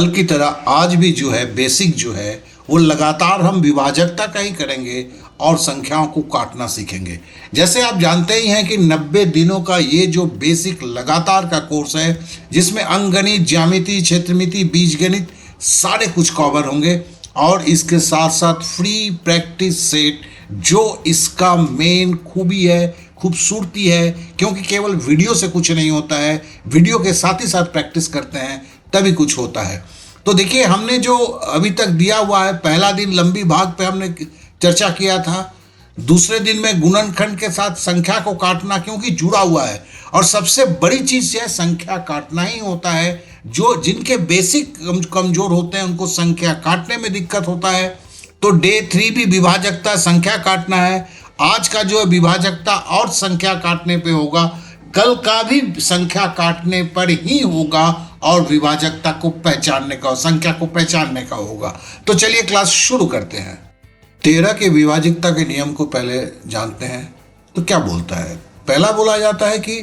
कल की तरह आज भी जो है बेसिक जो है वो लगातार हम विभाजकता का ही करेंगे और संख्याओं को काटना सीखेंगे। जैसे आप जानते ही हैं कि 90 दिनों का ये जो बेसिक लगातार का कोर्स है जिसमें अंकगणित, ज्यामिति, क्षेत्रमिति, बीजगणित सारे कुछ कवर होंगे और इसके साथ साथ फ्री प्रैक्टिस सेट जो इसका मेन खूबी है, खूबसूरती है, क्योंकि केवल वीडियो से कुछ नहीं होता है, वीडियो के साथ ही साथ प्रैक्टिस करते हैं तभी कुछ होता है। तो देखिए हमने जो अभी तक दिया हुआ है, पहला दिन लंबी भाग पे हमने चर्चा किया था, दूसरे दिन में गुणनखंड के साथ संख्या को काटना क्योंकि जुड़ा हुआ है और सबसे बड़ी चीज है संख्या काटना ही होता है। जो जिनके बेसिक कमजोर होते हैं उनको संख्या काटने में दिक्कत होता है। तो डे 3 भी विभाजकता संख्या काटना है, आज का जो है विभाजकता और संख्या काटने पे होगा, कल का भी संख्या काटने पर ही होगा और विभाजकता को पहचानने का, संख्या को पहचानने का होगा। तो चलिए क्लास शुरू करते हैं। 13 के विभाजकता के नियम को पहले जानते हैं। तो क्या बोलता है? पहला बोला जाता है कि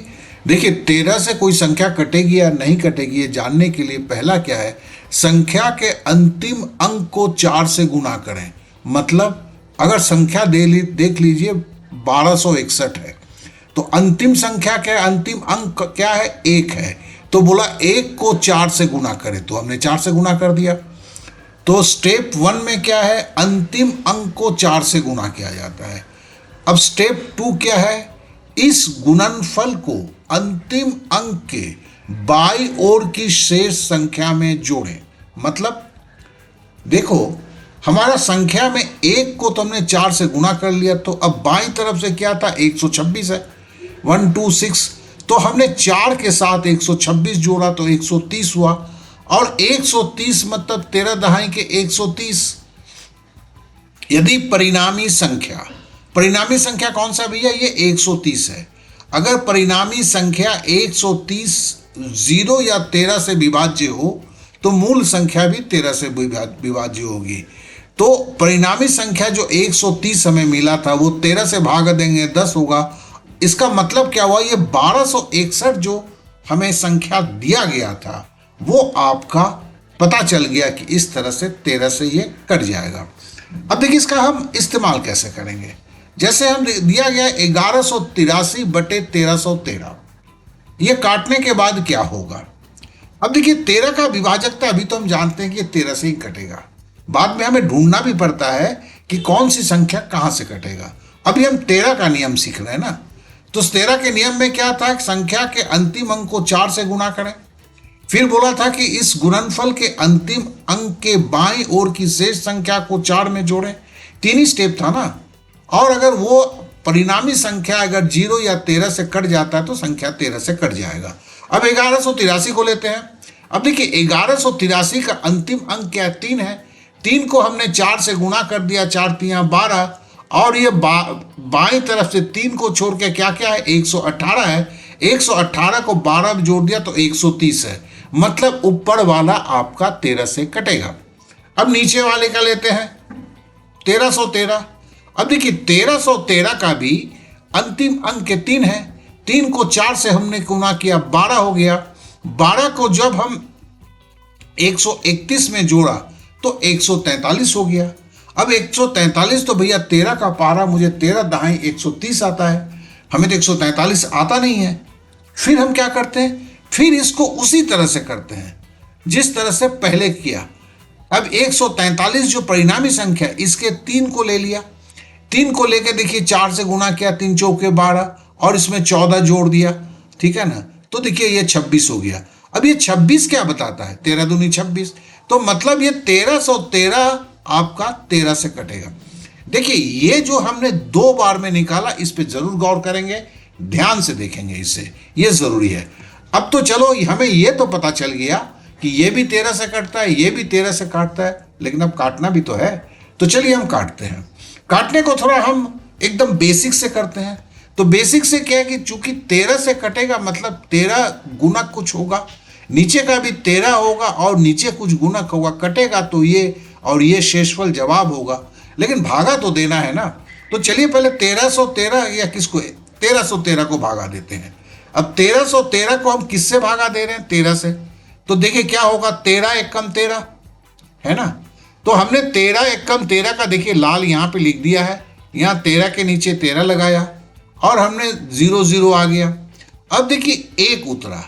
देखिए 13 से कोई संख्या कटेगी या नहीं कटेगी ये जानने के लिए पहला क्या है, संख्या के अंतिम अंक को 4 से गुणा करें। मतलब अगर संख्या देख लीजिए 1261 है तो अंतिम संख्या के अंतिम अंक क्या है? 1 है। तो बोला 1 को 4 से गुणा करें, तो हमने 4 से गुणा कर दिया। तो स्टेप 1 में क्या है? अंतिम अंक को 4 से गुणा किया जाता है। अब स्टेप 2 क्या है? इस गुणनफल को अंतिम अंक के बाई ओर की शेष संख्या में जोड़ें। मतलब देखो हमारा संख्या में 1 को तो हमने 4 से गुणा कर लिया, तो अब बाईं तरफ से क्या था? 126 है, 126। तो हमने 4 के साथ 126 जोड़ा तो 130 हुआ और 130 मतलब 13 दहाई के 130। यदि परिणामी संख्या कौन सा भैया? ये 130 है। अगर परिणामी संख्या 130 0 या 13 से विभाज्य हो तो मूल संख्या भी 13 से विभाज्य होगी। तो परिणामी संख्या जो 130 हमें मिला था वो 13 से भाग देंगे 10 होगा। इसका मतलब क्या हुआ? ये 1261 जो हमें संख्या दिया गया था वो आपका पता चल गया कि इस तरह से 13 से ये कट जाएगा। अब देखिए इसका हम इस्तेमाल कैसे करेंगे। जैसे हम दिया गया 1183 बटे 1313, ये काटने के बाद क्या होगा? अब देखिए 13 का विभाजकता अभी तो हम जानते हैं कि ये 13 से ही कटेगा, बाद में हमें ढूंढना भी पड़ता है कि कौन सी संख्या कहां से कटेगा। अभी हम 13 का नियम सीख रहे हैं ना, तो 13 के नियम में क्या था? संख्या के अंतिम अंक को 4 से गुणा करें। फिर बोला था कि इस गुणनफल के अंतिम अंक के बाईं ओर की शेष संख्या को 4 में जोड़ें। 3 ही स्टेप था ना। और अगर वो परिणामी संख्या अगर 0 या 13 से कट जाता है तो संख्या 13 से कट जाएगा। अब 1183 को लेते हैं। अब देखिए 1183 का अंतिम अंक क्या है? 3 है। 3 को हमने 4 से गुणा कर दिया, 4 3 12 और ये बाईं तरफ से 3 को छोड़ के क्या क्या है? 118 है। 118 को 12 में जोड़ दिया तो 130 है। मतलब ऊपर वाला आपका 13 से कटेगा। अब नीचे वाले का लेते हैं 1313। अब देखिए 1313 का भी अंतिम अंक 3 है। 3 को 4 से हमने गुणा किया, 12 हो गया। 12 को जब हम 131 में जोड़ा तो 143 हो गया। अब 143 तो भैया 13 का पारा, मुझे 13 दहाई 130 आता है, हमें तो 143 आता नहीं है। फिर हम क्या करते हैं? फिर इसको उसी तरह से करते हैं जिस तरह से पहले किया। अब 143 जो परिणामी संख्या, इसके 3 को ले लिया। 3 को लेकर देखिए 4 से गुणा किया, 3 चौके 12 और इसमें 14 जोड़ दिया, ठीक है ना। तो देखिए ये 26 हो गया। अब ये 26 क्या बताता है? 13 दूनी 26। तो मतलब ये 1313 आपका 13 से कटेगा। देखिए ये जो हमने 2 बार में निकाला, इस पे जरूर गौर करेंगे, ध्यान से देखेंगे इसे, ये जरूरी है। अब तो चलो हमें ये तो पता चल गया कि ये भी 13 से कटता है, ये भी 13 से काटता है, लेकिन अब काटना भी तो है। तो चलिए हम काटते हैं। काटने को थोड़ा हम एकदम बेसिक से करते हैं। तो बेसिक से क्या है कि चूंकि 13 से कटेगा मतलब 13 गुणक कुछ होगा, नीचे का भी 13 होगा और नीचे कुछ गुणक होगा, कटेगा तो ये और ये शेषफल जवाब होगा, लेकिन भागा तो देना है ना। तो चलिए पहले 1313 या किसको 1313 को भागा देते हैं। अब 1313 को हम किससे भागा दे रहे हैं? 13 से। तो देखिए क्या होगा, 13 एकम 13 है ना। तो हमने 13 एकम 13 का देखिए लाल यहाँ पे लिख दिया है, यहाँ 13 के नीचे 13 लगाया और हमने 0 0 आ गया। अब देखिए एक उतरा,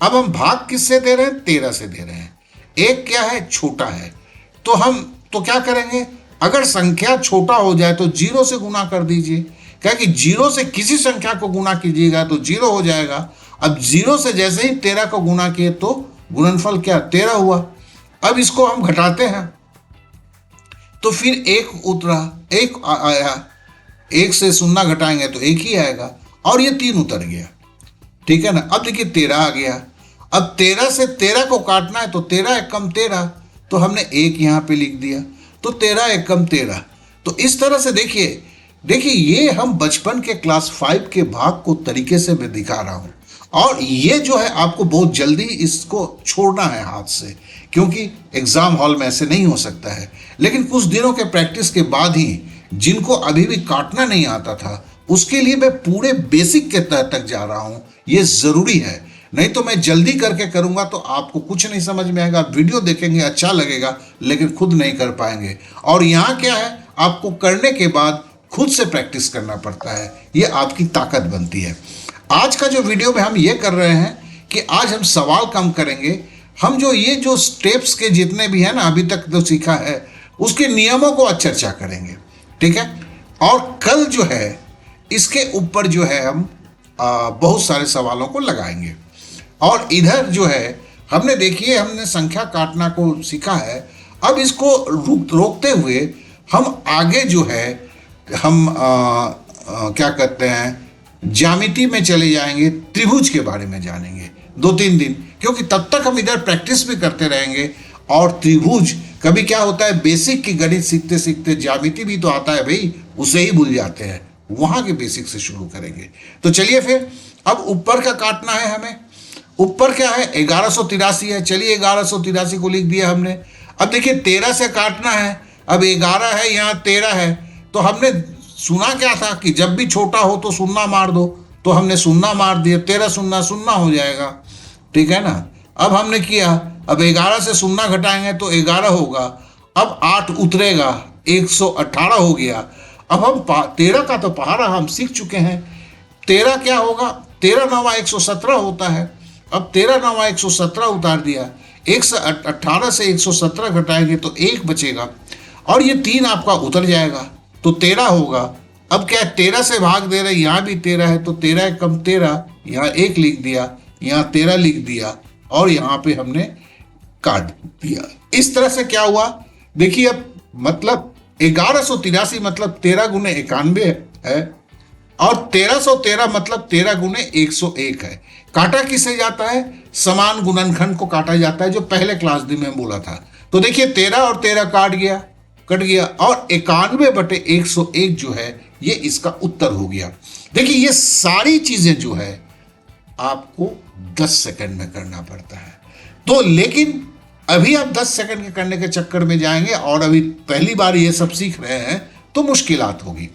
अब हम भाग किससे दे रहे हैं, 13 से दे रहे हैं। एक क्या है, छोटा है, तो हम तो क्या करेंगे, अगर संख्या छोटा हो जाए तो 0 से गुना कर दीजिए, क्या कि 0 से किसी संख्या को गुना कीजिएगा तो 0 हो जाएगा। अब 0 से जैसे ही 13 को गुना किए तो गुणनफल क्या, 13 हुआ। अब इसको हम घटाते हैं तो फिर एक उतरा, एक आया, एक से शून्य घटाएंगे तो एक ही आएगा और ये 3 उतर गया, ठीक है ना। अब देखिए 13 आ गया, अब 13 से 13 को काटना है तो 13 एकम 13, तो हमने एक यहाँ पे लिख दिया, तो 13 एकम 13। तो इस तरह से देखिए ये हम बचपन के क्लास 5 के भाग को तरीके से मैं दिखा रहा हूँ, और ये जो है आपको बहुत जल्दी इसको छोड़ना है हाथ से, क्योंकि एग्जाम हॉल में ऐसे नहीं हो सकता है। लेकिन कुछ दिनों के प्रैक्टिस के बाद ही जिनको अभी भी काटना नहीं आता था उसके लिए मैं पूरे बेसिक के तहत तक जा रहा हूँ, ये ज़रूरी है। नहीं तो मैं जल्दी करके करूँगा तो आपको कुछ नहीं समझ में आएगा, वीडियो देखेंगे अच्छा लगेगा लेकिन खुद नहीं कर पाएंगे। और यहाँ क्या है, आपको करने के बाद खुद से प्रैक्टिस करना पड़ता है, ये आपकी ताकत बनती है। आज का जो वीडियो में हम ये कर रहे हैं कि आज हम सवाल कम करेंगे, हम ये जो स्टेप्स के जितने भी हैं ना अभी तक जो सीखा है उसके नियमों को आज चर्चा करेंगे, ठीक है। और कल जो है इसके ऊपर जो है हम बहुत सारे सवालों को लगाएंगे। और इधर जो है हमने देखिए हमने संख्या काटना को सीखा है, अब इसको रोकते हुए हम आगे जो है हम क्या कहते हैं ज्यामिति में चले जाएंगे, त्रिभुज के बारे में जानेंगे 2-3 दिन, क्योंकि तब तक हम इधर प्रैक्टिस भी करते रहेंगे। और त्रिभुज कभी क्या होता है, बेसिक की गणित सीखते सीखते ज्यामिति भी तो आता है भाई, उसे ही भूल जाते हैं, वहां के बेसिक से शुरू करेंगे। तो चलिए फिर अब ऊपर का काटना है हमें। ऊपर क्या है, 1183 है, चलिए 1183 को लिख दिया हमने। अब देखिए 13 से काटना है, अब 11 है यहाँ 13 है, तो हमने सुना क्या था कि जब भी छोटा हो तो शून्य मार दो, तो हमने शून्य मार दिया, 13 शून्य शून्य हो जाएगा, ठीक है ना। अब हमने किया, अब 11 से शून्य घटाएंगे तो 11 होगा, अब 8 उतरेगा, 118 हो गया। अब हम 13 का तो पहाड़ा हम सीख चुके हैं, 13 क्या होगा, 13 9 117 होता है। अब 13 9 117 उतार दिया, 118 से 117 घटाएंगे तो 1 बचेगा और ये 3 आपका उतर जाएगा तो 13 होगा। अब क्या है, 13 से भाग दे रहे, यहाँ भी 13 है तो 13 एकम 13, यहाँ 1 लिख दिया, यहाँ 13 लिख दिया और यहाँ पे हमने काट दिया। इस तरह से क्या हुआ, देखिए अब मतलब 1183 मतलब 13 गुने 91 है और 1313 मतलब 13 गुने 101 है। काटा किसे जाता है, समान गुणनखंड को काटा जाता है, जो पहले क्लास में बोला था। तो देखिए 13 और 13 कट गया और 91/101 जो है ये इसका उत्तर हो गया। देखिए ये सारी चीजें जो है आपको 10 सेकंड में करना पड़ता है। तो लेकिन अभी आप 10 सेकंड के करने के चक्कर में जाएंगे और अभी पहली बार ये सब सीख रहे हैं तो मुश्किलात होगी।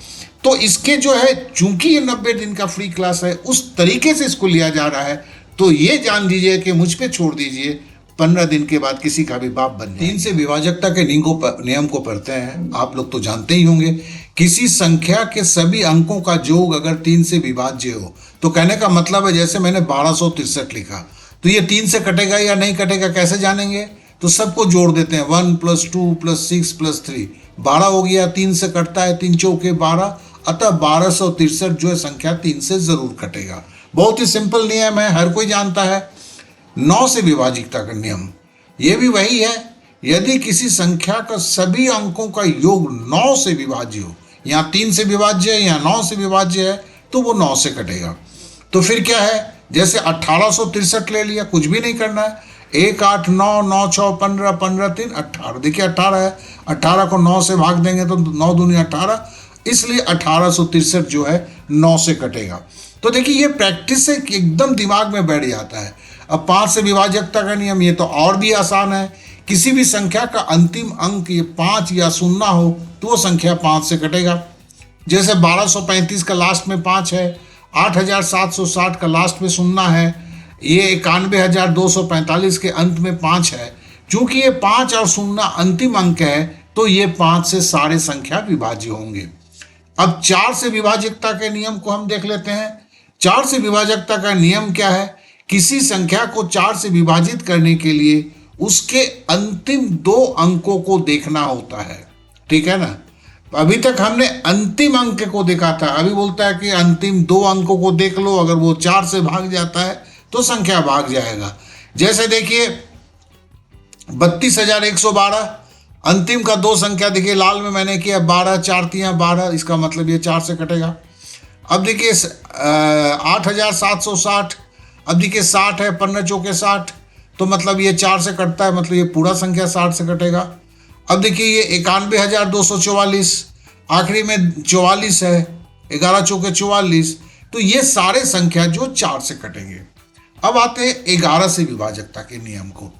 तो इसके जो है चूंकि ये 90 दिन का फ्री क्लास है, उस तरीके से इसको लिया जा रहा है, तो ये जान दीजिए कि मुझ पे छोड़ दीजिए, 15 दिन के बाद किसी का भी बाप बन जाए। 3 से विभाजकता के नियम को पढ़ते हैं, आप लोग तो जानते ही होंगे। किसी संख्या के सभी अंकों का योग अगर 3 से विभाज्य हो, तो कहने का मतलब है जैसे मैंने 1263 लिखा, तो ये 3 से कटेगा या नहीं कटेगा कैसे जानेंगे, तो सबको जोड़ देते हैं, 1 + 2 + 6 + 3 12 हो गया, 3 से कटता है, 3 चौके 12, अतः 1263 जो है संख्या 3 से जरूर कटेगा। बहुत ही सिंपल नियम है, हर कोई जानता है। 9 से विभाजिकता का नियम, ये भी वही है, यदि किसी संख्या का सभी अंकों का योग 9 से विभाज्य हो, यहाँ 3 से विभाज्य है, यहाँ 9 से विभाज्य है, तो वो 9 से कटेगा। तो फिर क्या है, जैसे 1863 ले लिया, कुछ भी नहीं करना है, 1 8 9 9 6 15 15 3 18, देखिए 18 है, 18 को 9 से भाग देंगे तो 9 दूनी 18, इसलिए 1863 जो है 9 से कटेगा। तो देखिए ये प्रैक्टिस से एकदम दिमाग में बैठ जाता है। अब 5 से विभाजकता का नियम, ये तो और भी आसान है, किसी भी संख्या का अंतिम अंक ये 5 या 0 हो तो वो संख्या 5 से कटेगा। जैसे 1235 का लास्ट में 5 है, 8760 का लास्ट में 0 है, ये 91,245 के अंत में 5 है। चूंकि ये 5 और 0 अंतिम अंक है तो ये 5 से सारे संख्या विभाज्य होंगे। अब 4 से विभाजकता के नियम को हम देख लेते हैं। 4 से विभाजकता का नियम क्या है? किसी संख्या को 4 से विभाजित करने के लिए उसके अंतिम 2 अंकों को देखना होता है, ठीक है ना। अभी तक हमने अंतिम अंक को देखा था, अभी बोलता है कि अंतिम 2 अंकों को देख लो, अगर वो 4 से भाग जाता है तो संख्या भाग जाएगा। जैसे देखिए 32,112, अंतिम का 2 संख्या देखिए लाल में मैंने किया 12, 4 तियां 12, इसका मतलब ये 4 से कटेगा। अब देखिए 8,760, अब देखिए 60 है, 15 चौके 60, तो मतलब ये 4 से कटता है, मतलब ये पूरा संख्या 60 से कटेगा। अब देखिए ये 91,244, आखिरी में 44 है, 11 चौके 44, तो ये सारे संख्या जो 4 से कटेंगे। अब आते हैं 11 से विभाजकता के नियम को।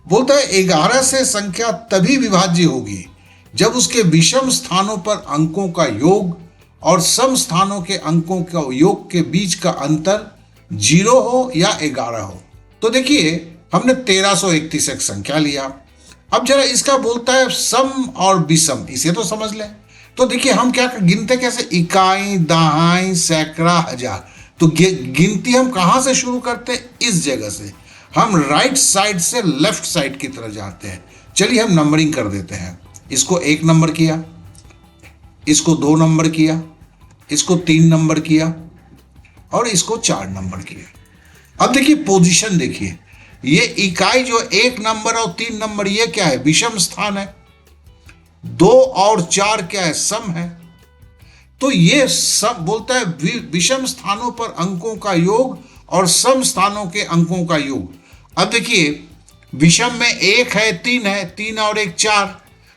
बोलता है 11 से संख्या तभी विभाज्य होगी जब उसके विषम स्थानों पर अंकों का योग और सम स्थानों के अंकों का योग के बीच का अंतर 0 हो या 11 हो। तो देखिए हमने 1331 एक संख्या लिया। अब जरा इसका बोलता है सम और विषम, इसे तो समझ लें। तो देखिए हम क्या गिनते कैसे, इकाई, दहाई, सैकड़ा, हजार। तो गिनती हम कहां से शुरू करते हैं? इस जगह से। हम राइट साइड से लेफ्ट साइड की तरफ जाते हैं। चलिए हम नंबरिंग कर देते हैं। इसको 1 नंबर किया, इसको 2 नंबर किया, इसको 3 नंबर किया और इसको 4 नंबर किया। अब देखिए पोजीशन देखिए, ये इकाई जो 1 नंबर और 3 नंबर ये क्या है? विषम स्थान है। 2 और 4 क्या है? सम है। तो ये सब बोलता है विषम स्थानों पर अंकों का योग और सम स्थानों के अंकों का योग। अब देखिए विषम में 1 है, 3 है, 3 और 1 4।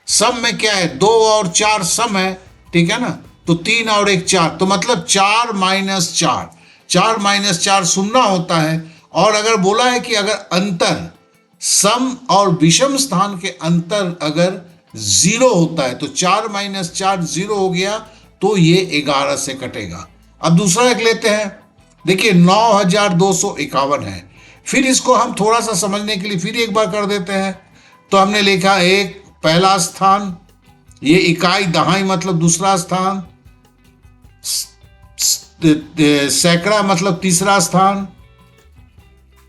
सम में क्या है? 2 और 4 सम है, ठीक है ना। तो 3 और 1 4, तो मतलब 4 माइनस 4, 4 माइनस 4 0 होता है। और अगर बोला है कि अगर अंतर सम और विषम स्थान के अंतर अगर 0 होता है तो 4 माइनस 4 0 हो गया, तो ये 11 से कटेगा। अब दूसरा एक लेते हैं। देखिए 9,251 है। फिर इसको हम थोड़ा सा समझने के लिए फिर एक बार कर देते हैं। तो हमने लिखा 1 पहला स्थान, ये इकाई दहाई मतलब दूसरा स्थान, सैकड़ा मतलब तीसरा स्थान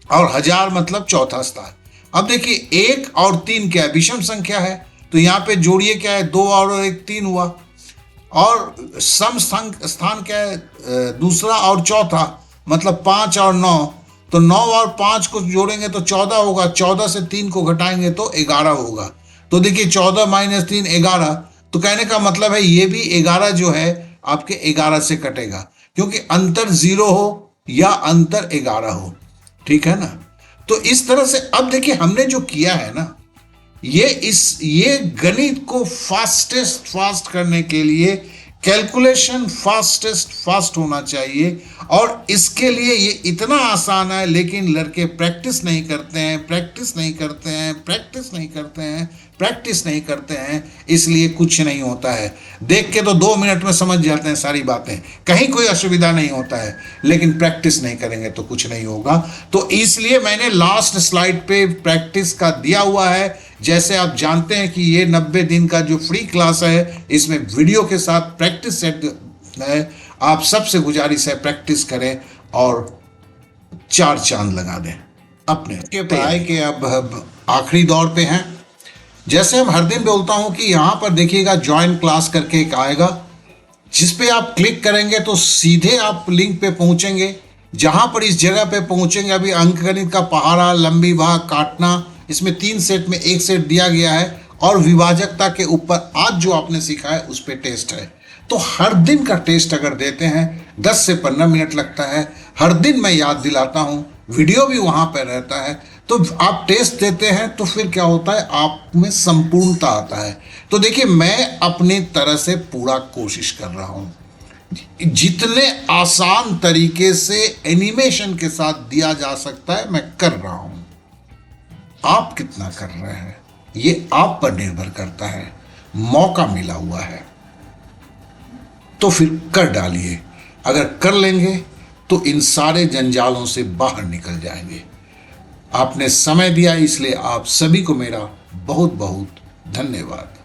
और हजार मतलब चौथा स्थान। अब देखिए 1 और 3 क्या है? विषम संख्या है, तो यहां पे जोड़िए क्या है? 2 और 1 3 हुआ। और सम स्थान क्या है? दूसरा और चौथा, मतलब 5 और 9, तो 9 और 5 को जोड़ेंगे तो 14 होगा। 14 से 3 को घटाएंगे तो 11 होगा। तो देखिए 14 माइनस 3 11। तो कहने का मतलब है ये भी 11 जो है आपके 11 से कटेगा, क्योंकि अंतर 0 हो या अंतर 11 हो, ठीक है ना। तो इस तरह से अब देखिए हमने जो किया है ना, ये गणित को फास्ट करने के लिए कैलकुलेशन फास्ट होना चाहिए। और इसके लिए ये इतना आसान है, लेकिन लड़के प्रैक्टिस नहीं करते हैं, इसलिए कुछ नहीं होता है। देख के तो 2 मिनट में समझ जाते हैं सारी बातें, कहीं कोई असुविधा नहीं होता है, लेकिन प्रैक्टिस नहीं करेंगे तो कुछ नहीं होगा। तो इसलिए मैंने लास्ट स्लाइड पे प्रैक्टिस का दिया हुआ है। जैसे आप जानते हैं कि ये 90 दिन का जो फ्री क्लास है, इसमें वीडियो के साथ प्रैक्टिस सेट है। आप सबसे गुजारिश है प्रैक्टिस करें और 4 चांद लगा दें अपने के पढ़ाई के। अब आखिरी दौर पे हैं। जैसे हम हर दिन बोलता हूं कि यहाँ पर देखिएगा ज्वाइन क्लास करके एक आएगा, जिस पे आप क्लिक करेंगे तो सीधे आप लिंक पे पहुंचेंगे। जहां पर इस जगह पे पहुंचेंगे, अभी अंकगणित का पहाड़ा, लंबी भाग, काटना, इसमें 3 सेट में 1 सेट दिया गया है। और विभाजकता के ऊपर आज जो आपने सीखा है उस पर टेस्ट है। तो हर दिन का टेस्ट अगर देते हैं 10 से 15 मिनट लगता है। हर दिन मैं याद दिलाता हूँ, वीडियो भी वहाँ पर रहता है। तो आप टेस्ट देते हैं तो फिर क्या होता है, आप में संपूर्णता आता है। तो देखिए मैं अपनी तरह से पूरा कोशिश कर रहा हूँ, जितने आसान तरीके से एनिमेशन के साथ दिया जा सकता है मैं कर रहा हूँ। आप कितना कर रहे हैं ये आप पर निर्भर करता है। मौका मिला हुआ है तो फिर कर डालिए। अगर कर लेंगे तो इन सारे जंजालों से बाहर निकल जाएंगे। आपने समय दिया, इसलिए आप सभी को मेरा बहुत बहुत धन्यवाद।